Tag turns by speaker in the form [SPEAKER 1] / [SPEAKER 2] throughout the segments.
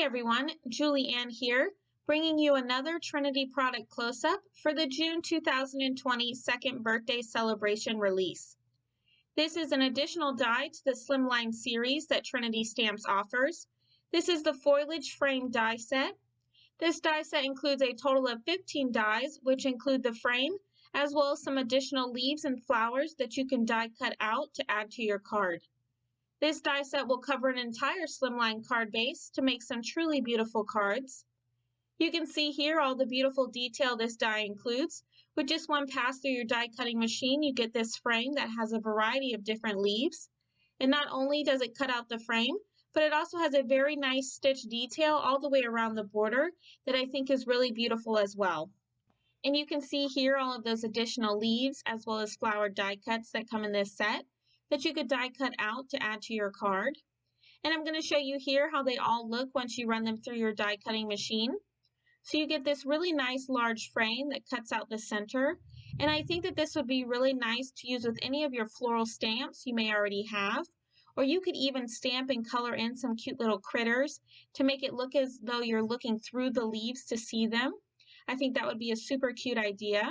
[SPEAKER 1] everyone, Julie Ann here, bringing you another Trinity product close-up for the June 2020 second birthday celebration release. This is an additional die to the Slimline series that Trinity Stamps offers. This is the Foliage Frame die set. This die set includes a total of 15 dies, which include the frame, as well as some additional leaves and flowers that you can die cut out to add to your card. This die set will cover an entire Slimline card base to make some truly beautiful cards. You can see here all the beautiful detail this die includes. With just one pass through your die cutting machine, you get this frame that has a variety of different leaves. And not only does it cut out the frame, but it also has a very nice stitch detail all the way around the border that I think is really beautiful as well. And you can see here all of those additional leaves as well as flowered die cuts that come in this set that you could die cut out to add to your card. And I'm going to show you here how they all look once you run them through your die cutting machine. So you get this really nice large frame that cuts out the center. And I think that this would be really nice to use with any of your floral stamps you may already have. Or you could even stamp and color in some cute little critters to make it look as though you're looking through the leaves to see them. I think that would be a super cute idea.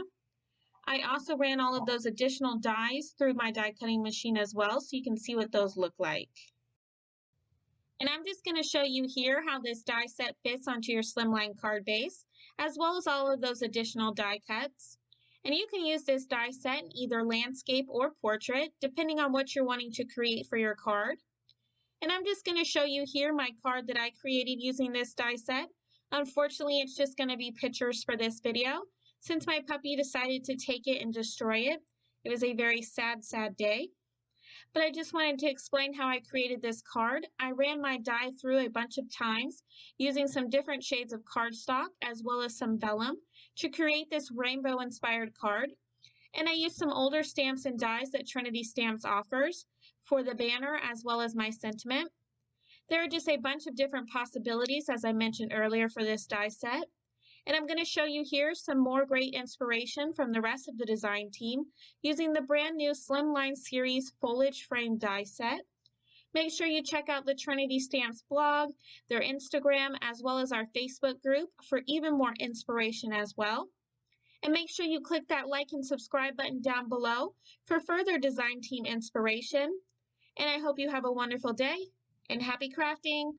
[SPEAKER 1] I also ran all of those additional dies through my die cutting machine as well, so you can see what those look like. And I'm just going to show you here how this die set fits onto your Slimline card base, as well as all of those additional die cuts. And you can use this die set in either landscape or portrait, depending on what you're wanting to create for your card. And I'm just going to show you here my card that I created using this die set. Unfortunately, it's just going to be pictures for this video, since my puppy decided to take it and destroy it. It was a very sad, sad day. But I just wanted to explain how I created this card. I ran my die through a bunch of times using some different shades of cardstock as well as some vellum to create this rainbow-inspired card. And I used some older stamps and dies that Trinity Stamps offers for the banner as well as my sentiment. There are just a bunch of different possibilities, as I mentioned earlier, for this die set. And I'm going to show you here some more great inspiration from the rest of the design team using the brand new Slimline Series Foliage Frame die set. Make sure you check out the Trinity Stamps blog, their Instagram, as well as our Facebook group for even more inspiration as well. And make sure you click that like and subscribe button down below for further design team inspiration. And I hope you have a wonderful day and happy crafting!